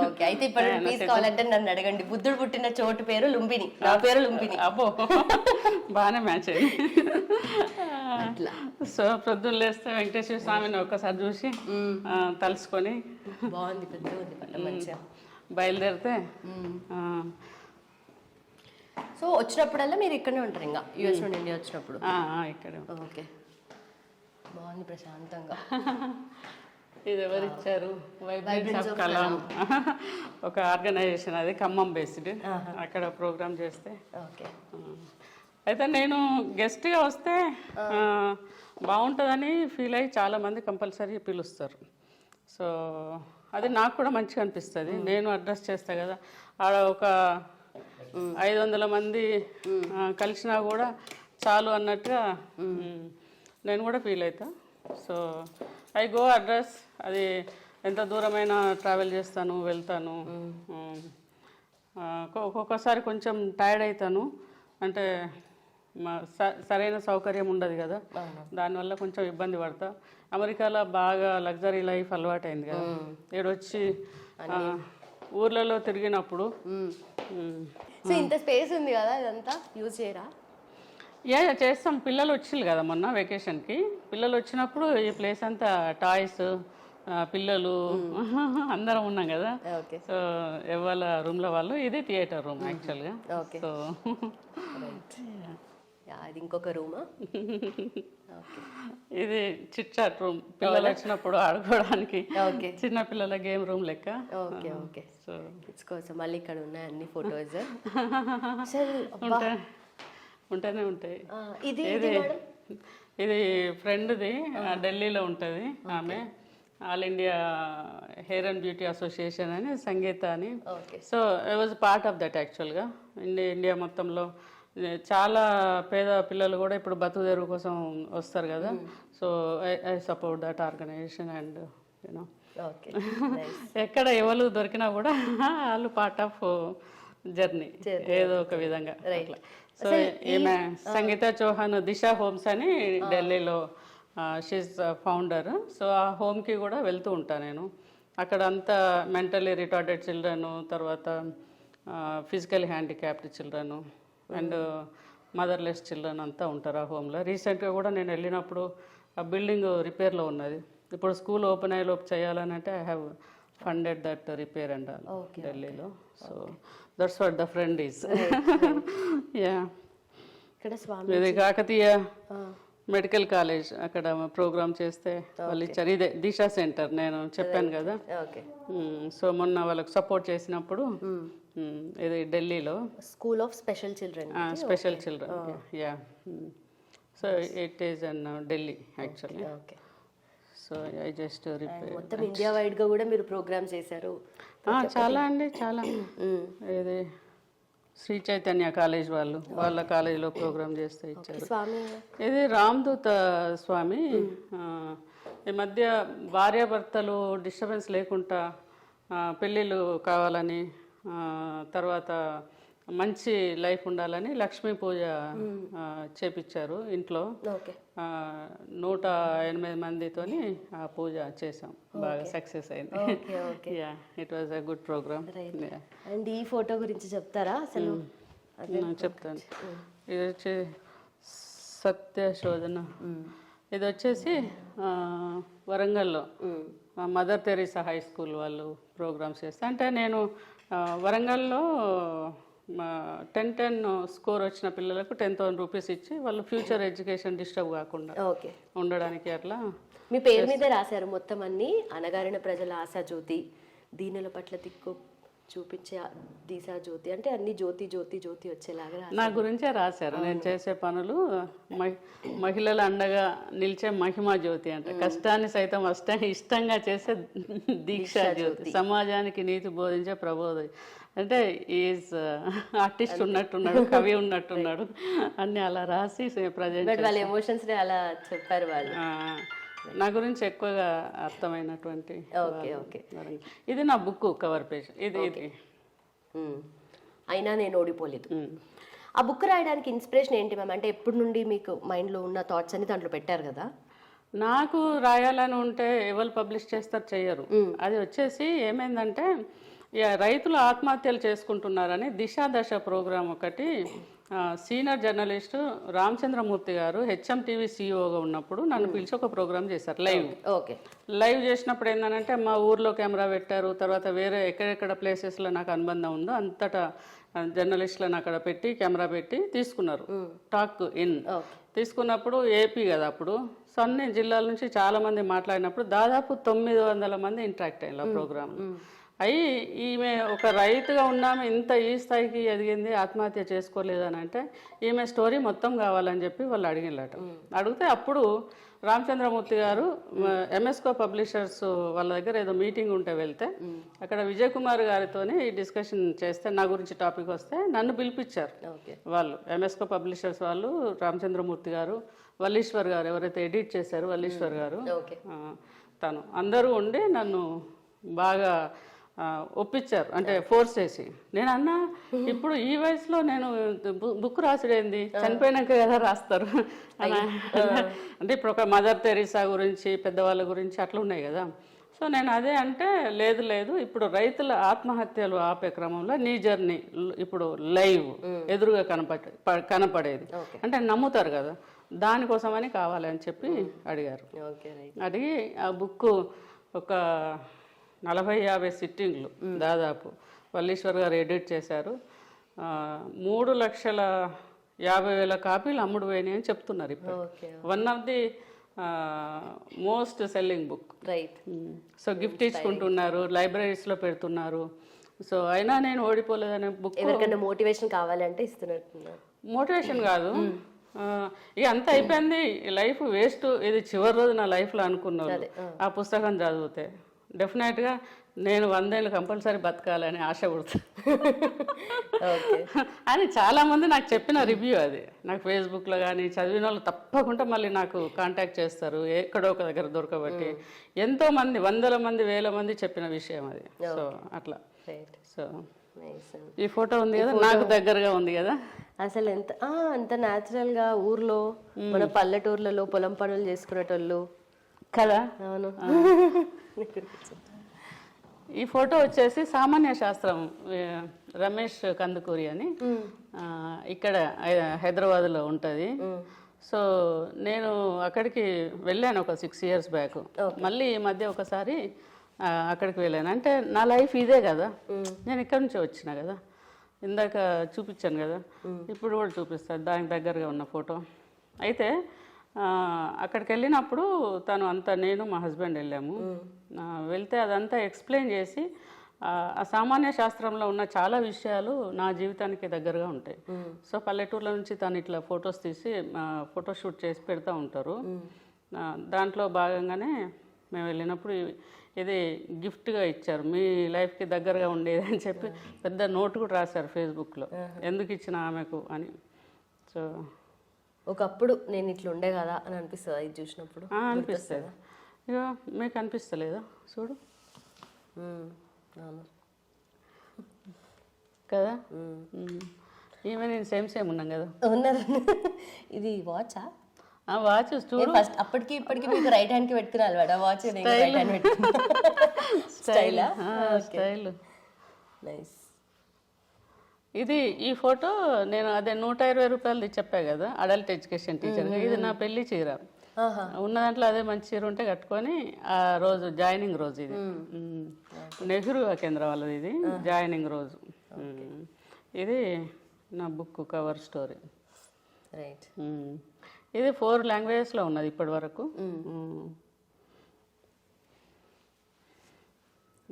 ఓకే, అయితే ఇప్పుడు పీస్ కావాలంటే నన్ను అడగండి. బుద్ధుడు పుట్టిన చోటు పేరు లుంబిని, నా పేరు లుంబిని. అబ్బో బాగానే మ్యాచ్ అయ్యింది. సో పొద్దున్న లేస్తే వెంకటేశ్వర స్వామిని ఒక్కసారి చూసి తలుసుకొని బాగుంది, పెద్ద మంచిగా బయలుదేరితే. సో వచ్చినప్పుడల్లా మీరు ఇక్కడనే ఉంటారు ఇంకా యూఎస్ నుండి ఇండియా వచ్చినప్పుడు? ఇక్కడే. ఓకే, బాగుంది ప్రశాంతంగా. ఇది ఎవరు ఇచ్చారు? వైబ్రెన్స్ ఆఫ్ కలాం, ఒక ఆర్గనైజేషన్, అది ఖమ్మం బేస్డ్. అక్కడ ప్రోగ్రామ్ చేస్తే. అయితే నేను గెస్ట్గా వస్తే బాగుంటుందని ఫీల్ అయ్యి చాలామంది కంపల్సరీ పిలుస్తారు. సో అది నాకు కూడా మంచిగా అనిపిస్తుంది. నేను అడ్రస్ చేస్తా కదా, ఆడ ఒక 500 మంది కలిసినా కూడా చాలు అన్నట్టుగా నేను కూడా ఫీల్ అవుతా. సో ఐ గో అడ్రస్, అది ఎంత దూరమైనా ట్రావెల్ చేస్తాను, వెళ్తాను. ఒక్కొక్కసారి కొంచెం టైర్డ్ అవుతాను, అంటే సరైన సౌకర్యం ఉండదు కదా, దానివల్ల కొంచెం ఇబ్బంది పడతా. అమెరికాలో బాగా లగ్జరీ లైఫ్ అలవాటైంది కదా, ఈడొచ్చి ఊర్లలో తిరిగినప్పుడు. సో ఇంత స్పేస్ ఉంది కదా, ఇదంతా యూజ్ చేయరా? చేస్తాం. పిల్లలు వచ్చింది కదా మొన్న వెకేషన్కి, పిల్లలు వచ్చినప్పుడు ఈ ప్లేస్ అంతా టాయ్స్, పిల్లలు అందరం ఉన్నాం కదా. సో ఎవరి రూమ్లో వాళ్ళు, ఇది థియేటర్ రూమ్ యాక్చువల్గా. సో ఇది ఇంకొక రూమా? ఇది చిట్ చాట్ రూమ్, పిల్లలు వచ్చినప్పుడు ఆడుకోవడానికి, చిన్న పిల్లల గేమ్ రూమ్ లెక్క. Okay okay. సో కిడ్స్ కోసం మళ్ళీ ఇక్కడ ఉన్నాయి అన్ని ఫొటోస్ ఉంటూనే ఉంటాయి. ఇది ఫ్రెండ్ది, ఢిల్లీలో ఉంటుంది ఆమె, all India hair and beauty association అని, సంగీత అని. So I was part of that యాక్చువల్గా. ఇండియా మొత్తంలో చాలా పేద పిల్లలు కూడా ఇప్పుడు బతుకు తెరువు కోసం వస్తారు కదా. So I support that organisation and you know ఎక్కడ ఎవరు దొరికినా కూడా వాళ్ళు పార్ట్ ఆఫ్ జర్నీ ఏదో ఒక విధంగా. సో ఈమె సంగీత చౌహాన్ దిశా హోమ్స్ అని ఢిల్లీలో షీజ్ ఫౌండర్. సో ఆ హోమ్కి కూడా వెళ్తూ ఉంటాను నేను. అక్కడ అంతా మెంటలీ రిటార్డెడ్ చిల్డ్రన్, తర్వాత physical handicapped children and motherless children అంతా ఉంటారు ఆ హోమ్లో. రీసెంట్గా కూడా నేను వెళ్ళినప్పుడు ఆ బిల్డింగ్ రిపేర్లో ఉన్నది. ఇప్పుడు స్కూల్ ఓపెన్ అయ్యేలోపు చేయాలని అంటే I have funded that repair and ఢిల్లీలో. So that's what the friend is. Yeah, ఇది కాకతీయ మెడికల్ కాలేజ్, అక్కడ ప్రోగ్రామ్ చేస్తే వాళ్ళు ఇచ్చారు. ఇదే దిశా సెంటర్ నేను చెప్పాను కదా. సో మొన్న వాళ్ళకి సపోర్ట్ చేసినప్పుడు ఇది ఢిల్లీలో school of special children. Special children, yeah. So it is an Delhi actually. So I just repair. మొత్తం ఇండియా వైడ్ గా కూడా మీరు ప్రోగ్రామ్ చేశారు. చాలా అండి, చాలా. ఇది శ్రీ చైతన్య కాలేజ్ వాళ్ళు, వాళ్ళ కాలేజీలో ప్రోగ్రామ్ చేస్తే ఇచ్చారు. ఇది రామ్దూత స్వామి. ఈ మధ్య భార్యాభర్తలు డిస్టర్బెన్స్ లేకుండా పెళ్ళిళ్ళు కావాలని, తర్వాత మంచి లైఫ్ ఉండాలని లక్ష్మీ పూజ చేపించారు ఇంట్లో. 108 మందితోని ఆ పూజ చేసాం, బాగా సక్సెస్ అయింది. Yeah, it was a good programme. అండ్ ఈ ఫోటో గురించి చెప్తారా అసలు? చెప్తాను. ఇది వచ్చి సత్యశోధన. ఇది వచ్చేసి వరంగల్లో మదర్ తెరీసా హై స్కూల్ వాళ్ళు ప్రోగ్రామ్స్ చేస్తాను. అంటే నేను వరంగల్లో 10-10 స్కోర్ వచ్చిన పిల్లలకు 10,000 రూపీస్ ఇచ్చి వాళ్ళు ఫ్యూచర్ ఎడ్యుకేషన్ డిస్టర్బ్ కాకుండా ఓకే ఉండడానికి అట్లా. మీ పేరు మీద రాశారు మొత్తం అన్ని, అణగారిన ప్రజల ఆశాజ్యోతి, దీనుల పట్ల దిక్కు చూపించే దీశా జ్యోతి, అంటే అన్ని జ్యోతి జ్యోతి జ్యోతి వచ్చేలాగా నా గురించే రాశారు. నేను చేసే పనులు మహిళల అండగా నిలిచే మహిమా జ్యోతి అంటే, కష్టాన్ని సైతం ఇష్టంగా చేసే దీక్షా జ్యోతి, సమాజానికి నీతి బోధించే ప్రబోధ అంటే ఈజ్ ఆర్టిస్ట్ ఉన్నట్టున్నాడు, కవి ఉన్నట్టున్నాడు అన్ని అలా రాసి ప్రజెంట్. వాళ్ళ ఎమోషన్స్ అలా చెప్పారు వాళ్ళు. నా గురించి ఎక్కువగా అర్థమైనటువంటి. ఓకే ఓకే ఇది నా బుక్ కవర్ పేజ్. ఇది అయినా నేను ఓడిపోలేదు. ఆ బుక్ రాయడానికి ఇన్స్పిరేషన్ ఏంటి మ్యామ్? అంటే ఎప్పటి నుండి మీకు మైండ్లో ఉన్న థాట్స్ అన్ని దాంట్లో పెట్టారు కదా? నాకు రాయాలని ఉంటే ఎవరు పబ్లిష్ చేస్తారు, చెయ్యరు. అది వచ్చేసి ఏమైందంటే రైతులు ఆత్మహత్యలు చేసుకుంటున్నారని దిశ ప్రోగ్రాం ఒకటి సీనియర్ జర్నలిస్టు రామచంద్రమూర్తి గారు HMTV CEOగా ఉన్నప్పుడు నన్ను పిలిచి ఒక ప్రోగ్రామ్ చేశారు లైవ్. ఓకే లైవ్ చేసినప్పుడు ఏంటంటే మా ఊర్లో కెమెరా పెట్టారు, తర్వాత వేరే ఎక్కడెక్కడ ప్లేసెస్లో నాకు అనుబంధం ఉందో అంతటా జర్నలిస్టులను అక్కడ పెట్టి కెమెరా పెట్టి తీసుకున్నారు టాక్ ఇన్. తీసుకున్నప్పుడు ఏపీ కదా అప్పుడు, సో అన్ని జిల్లాల నుంచి చాలా మంది మాట్లాడినప్పుడు దాదాపు 900 మంది ఇంటరాక్ట్ అయ్యారు ఆ ప్రోగ్రామ్. అయ్యి ఈమె ఒక రైతుగా ఉన్నామె ఇంత ఈ స్థాయికి ఎదిగింది, ఆత్మహత్య చేసుకోలేదని అంటే ఈమె స్టోరీ మొత్తం కావాలని చెప్పి వాళ్ళు అడిగినట. అడిగితే అప్పుడు రామచంద్రమూర్తి గారు MSCO పబ్లిషర్స్ వాళ్ళ దగ్గర ఏదో మీటింగ్ ఉంటే వెళ్తే అక్కడ విజయ్ కుమార్ గారితో ఈ డిస్కషన్ చేస్తే నా గురించి టాపిక్ వస్తే నన్ను పిలిపించారు వాళ్ళు. MSCO పబ్లిషర్స్ వాళ్ళు, రామచంద్రమూర్తి గారు, వల్లీశ్వర్ గారు ఎవరైతే ఎడిట్ చేశారు వల్లీశ్వర్ గారు, తను అందరూ ఉండి నన్ను బాగా ఒప్పించారు, అంటే ఫోర్స్ చేసి. నేను అన్నా ఇప్పుడు ఈ వయసులో నేను బుక్ రాసుడేంది, చనిపోయినాక కదా రాస్తారు అంటే ఇప్పుడు ఒక మదర్ తెరీసా గురించి పెద్దవాళ్ళ గురించి అట్లా ఉన్నాయి కదా. సో నేను అదే అంటే లేదు ఇప్పుడు రైతుల ఆత్మహత్యలు ఆపే క్రమంలో నీ జర్నీ ఇప్పుడు లైవ్ ఎదురుగా కనపడేది అంటే నమ్ముతారు కదా, దానికోసమని కావాలని చెప్పి అడిగారు. అడిగి ఆ బుక్ ఒక 40-50 సిట్టింగ్లు దాదాపు వల్లీశ్వర్ గారు ఎడిట్ చేశారు. 3,50,000 కాపీలు అమ్ముడు పోయినాయి అని చెప్తున్నారు ఇప్పుడు. One of the most selling book. So gift ఇచ్చుకుంటున్నారు, లైబ్రరీస్లో పెడుతున్నారు. సో అయినా నేను ఓడిపోలేదనే బుక్. ఎవరికైనా మోటివేషన్ కావాలంటే ఇస్తున్నట్టున్నారు. మోటివేషన్ కాదు, ఇక అంత అయిపోయింది, లైఫ్ వేస్ట్, ఇది చివరి రోజు నా లైఫ్లో అనుకున్నాను ఆ పుస్తకం చదివితే. డెఫినెట్గా నేను 100 ఏళ్ళు కంపల్సరీ బతకాలని ఆశ పుడుతుంది అని చాలామంది నాకు చెప్పిన రివ్యూ అది. నాకు ఫేస్బుక్లో కానీ చదివిన వాళ్ళు తప్పకుండా మళ్ళీ నాకు కాంటాక్ట్ చేస్తారు ఎక్కడో ఒక దగ్గర దొరకబట్టి. ఎంతోమంది 100 మంది 1000 మంది చెప్పిన విషయం అది. సో అట్లా. సో ఈ ఫోటో ఉంది కదా, నాకు దగ్గరగా ఉంది కదా. అసలు ఎంత న్యాచురల్గా ఊర్లో మన పల్లెటూర్లలో పొలం పనులు చేసుకునేటోళ్ళు కదా. అవును. ఈ ఫోటో వచ్చేసి సామాన్య శాస్త్రం రమేష్ కందుకూరి అని ఇక్కడ హైదరాబాద్లో ఉంటుంది. సో నేను అక్కడికి వెళ్ళాను ఒక 6 years బ్యాక్. మళ్ళీ ఈ మధ్య ఒకసారి అక్కడికి వెళ్ళాను. అంటే నా లైఫ్ ఇదే కదా, నేను ఇక్కడి నుంచి వచ్చిన కదా, ఇందాక చూపించాను కదా, ఇప్పుడు కూడా చూపిస్తాను దానికి దగ్గరగా ఉన్న ఫోటో. అయితే అక్కడికి వెళ్ళినప్పుడు తను అంతా, నేను మా హస్బెండ్ వెళ్ళాము. వెళ్తే అదంతా ఎక్స్ప్లెయిన్ చేసి ఆ సామాన్య శాస్త్రంలో ఉన్న చాలా విషయాలు నా జీవితానికి దగ్గరగా ఉంటాయి. సో పల్లెటూర్ల నుంచి తను ఇట్లా ఫొటోస్ తీసి ఫోటోషూట్ చేసి పెడతా ఉంటారు. దాంట్లో భాగంగానే మేము వెళ్ళినప్పుడు ఇది గిఫ్ట్గా ఇచ్చారు, మీ లైఫ్కి దగ్గరగా ఉండేది అని చెప్పి పెద్ద నోట్ కూడా రాశారు ఫేస్బుక్లో, ఎందుకు ఇచ్చిన ఆమెకు అని. సో ఒకప్పుడు నేను ఇట్లా ఉండే కదా అని అనిపిస్తుంది ఇది చూసినప్పుడు. అనిపిస్తుంది. ఇక మీకు అనిపిస్తలేదా? చూడు కదా, ఈమె నేను సేమ్ ఉన్నాం కదా. ఉన్నారు. ఇది వాచా? వాచ్ చూడు. ఫస్ట్ అప్పటికి ఇప్పటికి మీకు రైట్ హ్యాండ్కి పెట్టుకుని అలవాటు వాచ్. రైట్ హ్యాండ్ పెట్టుకున్నా. స్టైలా? స్టైల్. నైస్. ఇది ఈ ఫోటో నేను అదే 120 రూపాయలది చెప్పా కదా, అడల్ట్ ఎడ్యుకేషన్ టీచర్గా. ఇది నా పెళ్లి చీర. ఉన్న దాంట్లో అదే మంచి చీర ఉంటే కట్టుకొని ఆ రోజు జాయినింగ్ రోజు ఇది నెహ్రూ కేంద్రం వాళ్ళది ఇది జాయినింగ్ రోజు. ఇది నా బుక్ కవర్ స్టోరీ. రైట్. ఇది 4 లాంగ్వేజెస్లో ఉన్నది ఇప్పటి వరకు.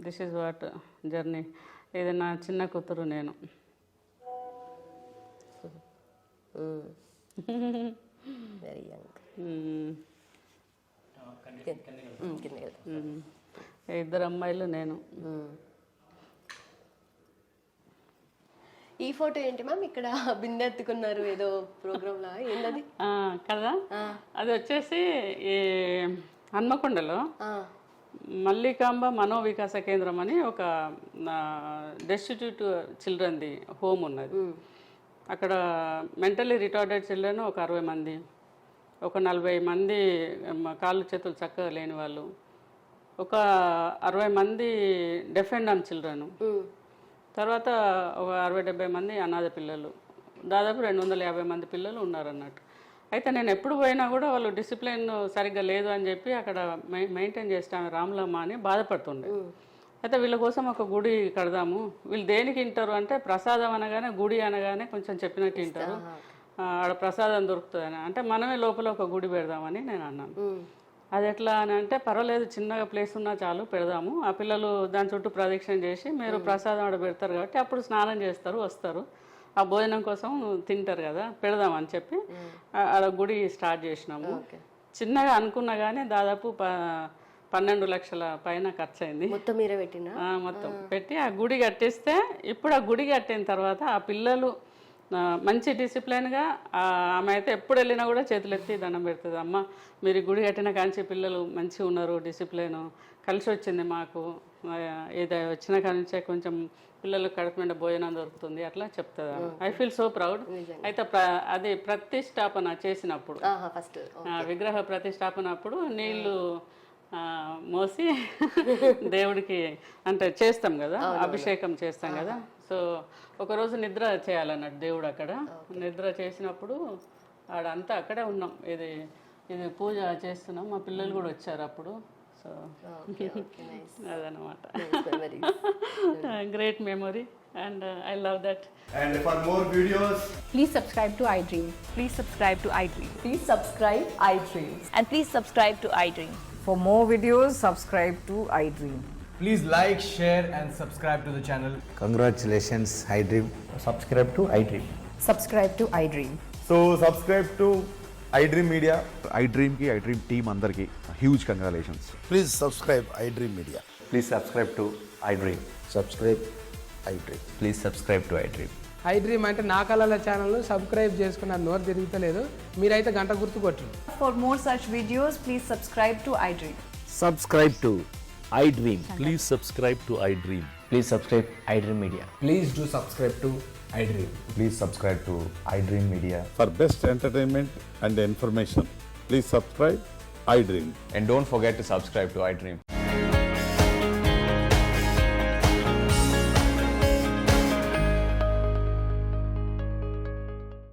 This is what journey. ఇది నా చిన్న కూతురు నేను. Very young. ఇద్దరు అమ్మాయిలు నేను. ఈ ఫోటో ఏంటి మ్యామ్? ఇక్కడ బిందె ఎత్తుకున్నారు ఏదో ప్రోగ్రామ్ లా, ఏంటది? కదా, అది వచ్చేసి ఈ హన్మకొండలో మల్లికాంబ మనోవికాస కేంద్రం అని ఒక డెస్టిట్యూట్ చిల్డ్రన్ది హోమ్ ఉన్నది. అక్కడ మెంటలీ రిటార్డెడ్ చిల్డ్రన్ ఒక 60 మంది, ఒక 40 మంది కాళ్ళు చేతులు చక్కగా లేని వాళ్ళు, ఒక 60 మంది డెఫ్ అండ్ డమ్ చిల్డ్రన్, తర్వాత ఒక 60-70 మంది అనాథ పిల్లలు, దాదాపు 250 మంది పిల్లలు ఉన్నారన్నట్టు. అయితే నేను ఎప్పుడు పోయినా కూడా వాళ్ళు డిసిప్లిన్ సరిగ్గా లేదు అని చెప్పి అక్కడ మెయింటైన్ చేస్తాము రాములమ్మ అని బాధపడుతుండే. అయితే వీళ్ళ కోసం ఒక గుడి కడదాము, వీళ్ళు దేనికి వింటారు అంటే ప్రసాదం అనగానే గుడి అనగానే కొంచెం చెప్పినట్టు వింటారు, ఆడ ప్రసాదం దొరుకుతుందని, అంటే మనమే లోపల ఒక గుడి పెడదామని నేను అన్నాను. అది ఎట్లా అని అంటే పర్వాలేదు చిన్నగా ప్లేస్ ఉన్నా చాలు పెడదాము, ఆ పిల్లలు దాని చుట్టూ ప్రదక్షిణ చేసి మీరు ప్రసాదం ఆడ పెడతారు కాబట్టి అప్పుడు స్నానం చేస్తారు వస్తారు, ఆ భోజనం కోసం తింటారు కదా, పెడదామని చెప్పి ఆడ గుడి స్టార్ట్ చేసినాము. చిన్నగా అనుకున్నా కానీ దాదాపు 12 లక్షల పైన ఖర్చు అయింది. మొత్తం మీరే పెట్టినా? మొత్తం పెట్టి ఆ గుడి కట్టిస్తే ఇప్పుడు ఆ గుడి కట్టిన తర్వాత ఆ పిల్లలు మంచి డిసిప్లిన్గా, ఆమె అయితే ఎప్పుడు వెళ్ళినా కూడా చేతులెత్తి దండం పెడుతుంది, అమ్మ మీరు గుడి కట్టిన కాంచి పిల్లలు మంచిగా ఉన్నారు, డిసిప్లిన్ కలిసి వచ్చింది మాకు, ఏదో వచ్చిన కాంచే కొంచెం పిల్లలకు కడుపు నిండా భోజనం దొరుకుతుంది అట్లా చెప్తుంది. I feel so proud. అయితే అది ప్రతిష్టాపన చేసినప్పుడు, విగ్రహ ప్రతిష్టాపన అప్పుడు నీళ్లు మోసి దేవుడికి అంటే చేస్తాం కదా, అభిషేకం చేస్తాం కదా. సో ఒకరోజు నిద్ర చేయాలన్నట్టు దేవుడు అక్కడ నిద్ర చేసినప్పుడు ఆడంతా అక్కడే ఉన్నాం, ఇది పూజ చేస్తున్నాం, మా పిల్లలు కూడా వచ్చారు అప్పుడు. సో అదనమాట, great memory and I love that. And for more videos, please subscribe to iDream. Please subscribe to iDream. Please subscribe iDream. And please subscribe to iDream. For more videos, subscribe to iDream. please like, share and subscribe to the channel. Congratulations, iDream. Subscribe to iDream. Subscribe to iDream. So subscribe to iDream Media. iDream ki iDream team andarki huge congratulations. Please subscribe iDream Media. Please subscribe to iDream. Subscribe iDream. Please subscribe to iDream. iDream అంటే నా కళల channel subscribe చేసుకున్న నోరు తిరుగుతలేదు, మీరైతే గంట గుర్తు కొట్టండి. For more such videos, please subscribe to iDream. Subscribe to iDream. Please subscribe to iDream. Please subscribe iDream Media. Please do subscribe to iDream. Please subscribe to iDream Media. For best entertainment and information, please subscribe iDream. And don't forget to subscribe to iDream.